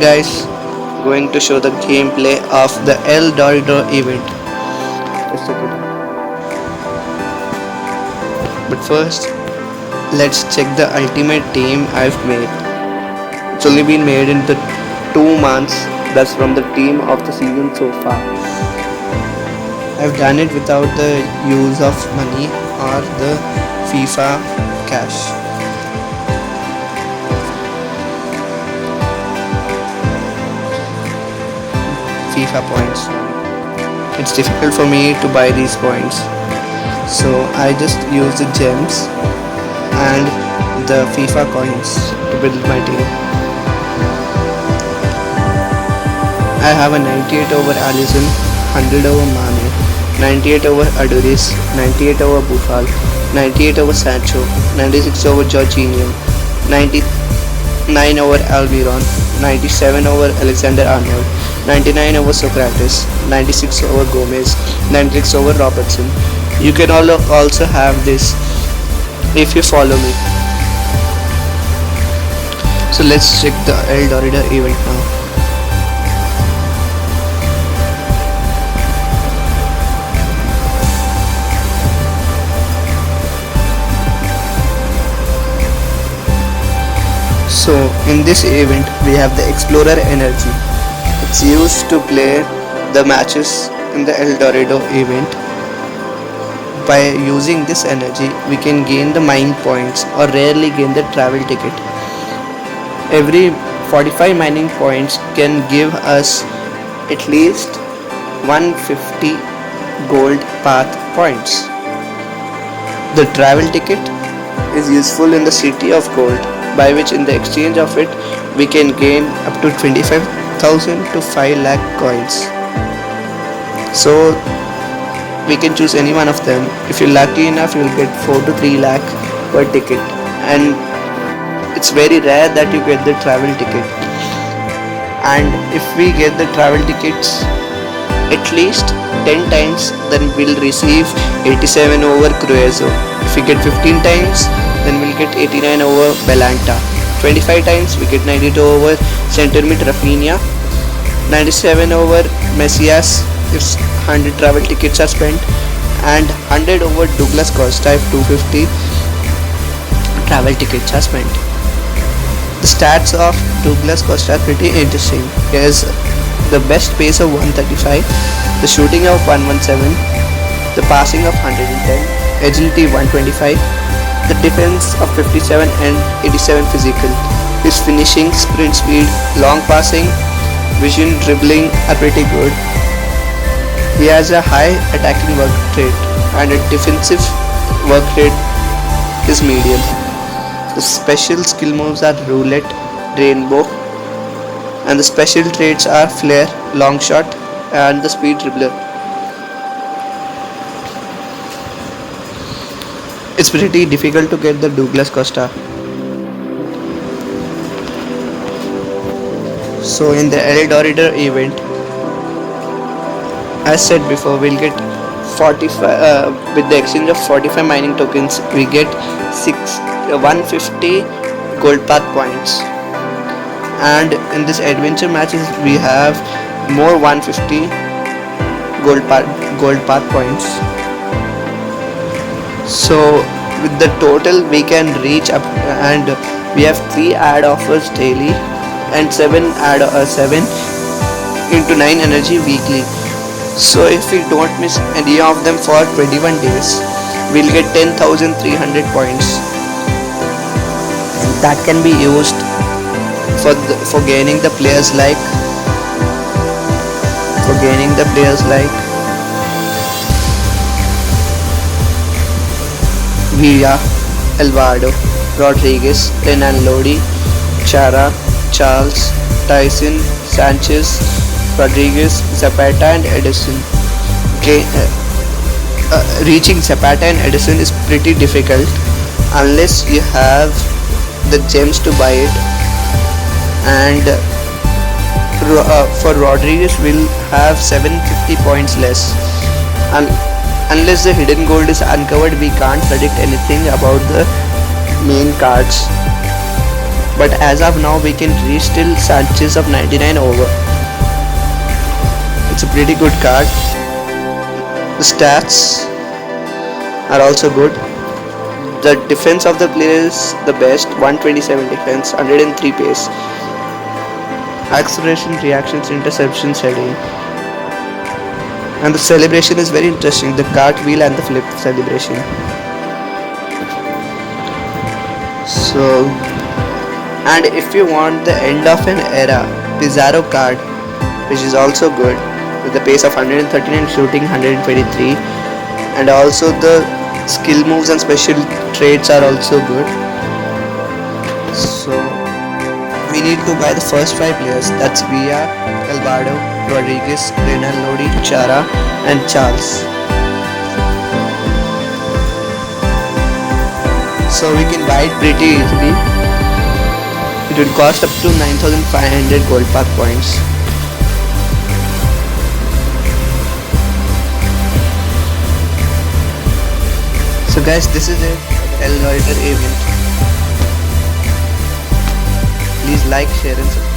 Guys, going to show the gameplay of the El Dorado event. Let's check it out. But first, let's check the ultimate team I've made. It's only been made in the 2 months. That's from the team of the season so far. I've done it without the use of money or the FIFA cash. FIFA points. It's difficult for me to buy these points, so I just use the gems and the FIFA coins to build my team. I have a 98 over Alisson, 100 over Mane, 98 over Adonis, 98 over Buffal, 98 over Sancho, 96 over Jorginho, 99 over Almiron, 97 over Alexander Arnold, 99 over Socrates, 96 over Gomez, 96 over Robertson. You can also have this if you follow me. So let's check the El Dorado event now. So in this event we have the Explorer Energy. It's used to play the matches in the El Dorado event. By using this energy we can gain the mine points or rarely gain the travel ticket. Every 45 mining points can give us at least 150 gold path points. The travel ticket is useful in the City of Gold, by which in the exchange of it we can gain up to 25,000 to 5 lakh coins. So we can choose any one of them. If you're lucky enough, you'll get 4 to 3 lakh per ticket, and it's very rare that you get the travel ticket. And if we get the travel tickets at least 10 times, then we'll receive 87 over Cruzeiro. If we get 15 times, then we'll get 89 over Belanta. 25 times we get 92 over Centermid Rafinha, 97 over Messias if 100 travel tickets are spent, and 100 over Douglas Costa if 250 travel tickets are spent. The stats of Douglas Costa are pretty interesting. He has the best pace of 135, the shooting of 117, the passing of 110, agility 125, the defense of 57 and 87 physical. His finishing, sprint speed, long passing, vision, dribbling are pretty good. He has a high attacking work rate and a defensive work rate is medium. The special skill moves are roulette, rainbow, and the special traits are flare, long shot, and the speed dribbler. It's pretty difficult to get the Douglas Costa. So in the El Dorado event, as said before, we'll get 45 with the exchange of 45 mining tokens. We get 150 gold path points, and in this adventure matches we have more 150 gold path points. So with the total we can reach up, and we have 3 ad offers daily and 7 into 9 energy weekly. So if we don't miss any of them for 21 days, we'll get 10,300 points. That can be used for gaining the players like Villa, Alvaro, Rodriguez, Renan Lodi, Chara, Charles, Tyson, Sanchez, Rodriguez, Zapata and Edison. Reaching Zapata and Edison is pretty difficult unless you have the gems to buy it, and for Rodriguez we'll have 750 points less. Unless the hidden gold is uncovered, we can't predict anything about the main cards. but as of now we can reach till Sanchez of 99 over. It's a pretty good card. The stats are also good. The defense of the player is the best, 127 defense, 103 pace, acceleration, reactions, interceptions, heading. And the celebration is very interesting, the cartwheel and the flip celebration. So, and if you want the end of an era, Pizarro card, which is also good, with the pace of 139, shooting 123, and also the skill moves and special traits are also good. So we need to buy the first 5 players, that's Villa, Alvaro, Rodriguez, Renan Lodi, Chara and Charles. So we can buy it pretty easily. It would cost up to 9,500 gold pack points. So guys, this is it, El Loiter event. Please like, share and subscribe.